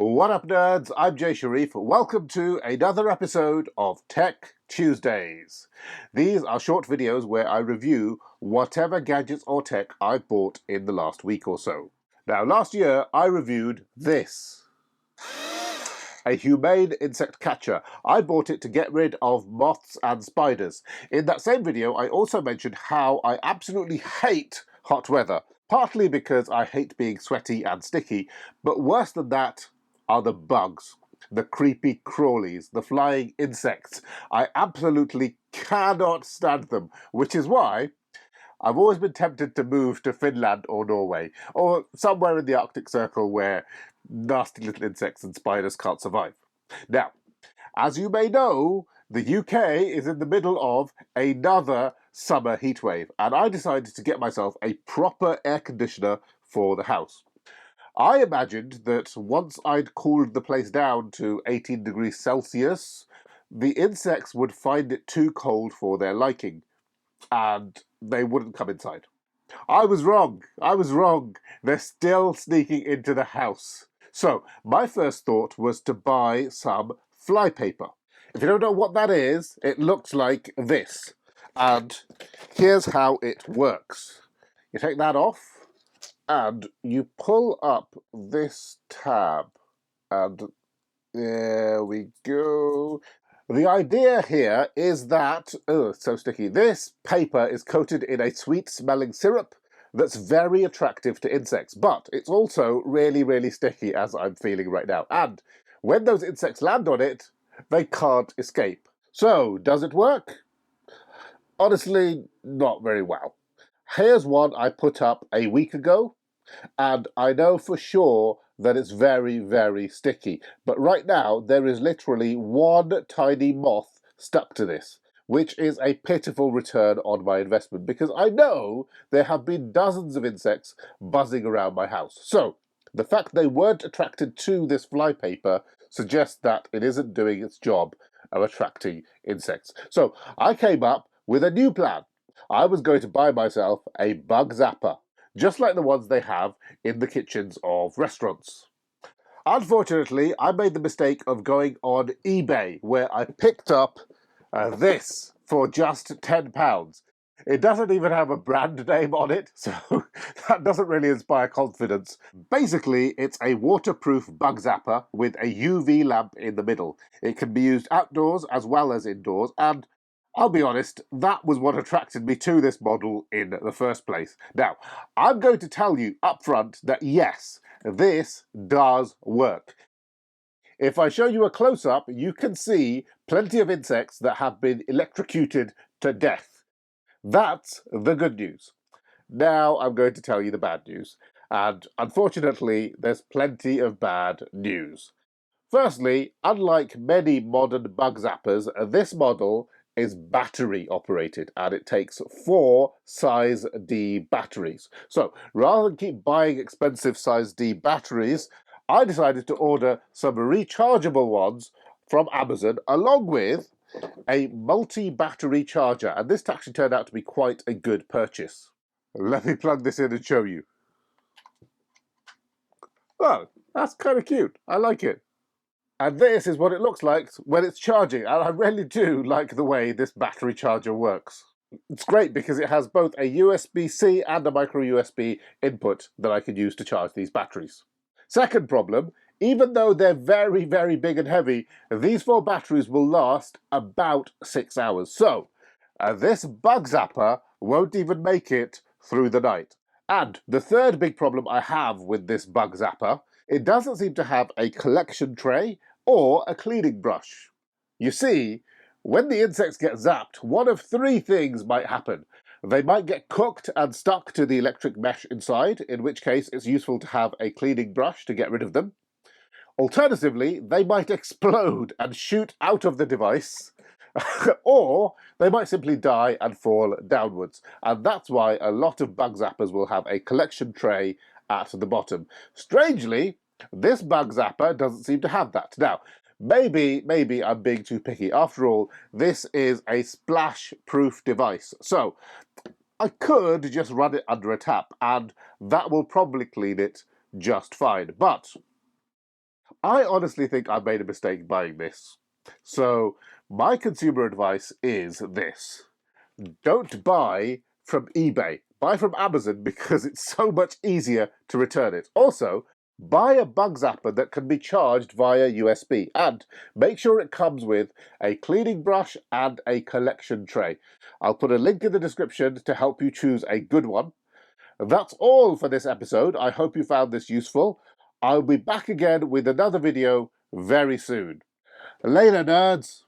What up, nerds? I'm Jay Sharif. Welcome to another episode of Tech Tuesdays. These are short videos where I review whatever gadgets or tech I've bought in the last week or so. Now, last year I reviewed this. A humane insect catcher. I bought it to get rid of moths and spiders. In that same video, I also mentioned how I absolutely hate hot weather. Partly because I hate being sweaty and sticky, but worse than that are the bugs. The creepy crawlies, the flying insects. I absolutely cannot stand them, which is why I've always been tempted to move to Finland or Norway, or somewhere in the Arctic Circle where nasty little insects and spiders can't survive. Now, as you may know, the UK is in the middle of another summer heatwave, and I decided to get myself a proper air conditioner for the house. I imagined that once I'd cooled the place down to 18 degrees Celsius, the insects would find it too cold for their liking, and they wouldn't come inside. I was wrong. They're still sneaking into the house. So, my first thought was to buy some Flypaper. If you don't know what that is, it looks like this. And here's how it works. You take that off, and you pull up this tab. And there we go. The idea here is that, oh, it's so sticky, this paper is coated in a sweet-smelling syrup that's very attractive to insects, but it's also really, really sticky, as I'm feeling right now. And when those insects land on it, they can't escape. So, does it work? Honestly, not very well. Here's one I put up a week ago, and I know for sure that it's very, very sticky. But right now, there is literally one tiny moth stuck to this, which is a pitiful return on my investment, because I know there have been dozens of insects buzzing around my house. So, the fact they weren't attracted to this flypaper suggests that it isn't doing its job of attracting insects. So, I came up with a new plan. I was going to buy myself a Bugzapper, just like the ones they have in the kitchens of restaurants. Unfortunately, I made the mistake of going on eBay, where I picked up this for just £10. It doesn't even have a brand name on it, so that doesn't really inspire confidence. Basically, it's a waterproof bug zapper with a UV lamp in the middle. It can be used outdoors as well as indoors, and I'll be honest, that was what attracted me to this model in the first place. Now, I'm going to tell you up front that yes, this does work. If I show you a close-up, you can see plenty of insects that have been electrocuted to death. That's the good news. Now I'm going to tell you the bad news. And unfortunately, there's plenty of bad news. Firstly, unlike many modern bug zappers, this model is battery operated, and it takes 4 size D batteries. So rather than keep buying expensive size D batteries, I decided to order some rechargeable ones from Amazon along with a multi-battery charger, and this actually turned out to be quite a good purchase. Let me plug this in and show you. Oh, that's kind of cute. I like it. And this is what it looks like when it's charging, and I really do like the way this battery charger works. It's great because it has both a USB-C and a micro USB input that I can use to charge these batteries. Second problem, even though they're very, very big and heavy, these 4 batteries will last about 6 hours. So, this bug zapper won't even make it through the night. And the third big problem I have with this bug zapper, it doesn't seem to have a collection tray or a cleaning brush. You see, when the insects get zapped, one of 3 things might happen. They might get cooked and stuck to the electric mesh inside, in which case it's useful to have a cleaning brush to get rid of them. Alternatively, they might explode and shoot out of the device, or they might simply die and fall downwards. And that's why a lot of bug zappers will have a collection tray at the bottom. Strangely, this bug zapper doesn't seem to have that. Now, maybe I'm being too picky. After all, this is a splash-proof device. So, I could just run it under a tap, and that will probably clean it just fine. But I honestly think I made a mistake buying this. So, my consumer advice is this. Don't buy from eBay. Buy from Amazon because it's so much easier to return it. Also, buy a Bugzapper that can be charged via USB and make sure it comes with a cleaning brush and a collection tray. I'll put a link in the description to help you choose a good one. That's all for this episode. I hope you found this useful. I'll be back again with another video very soon. Later, nerds!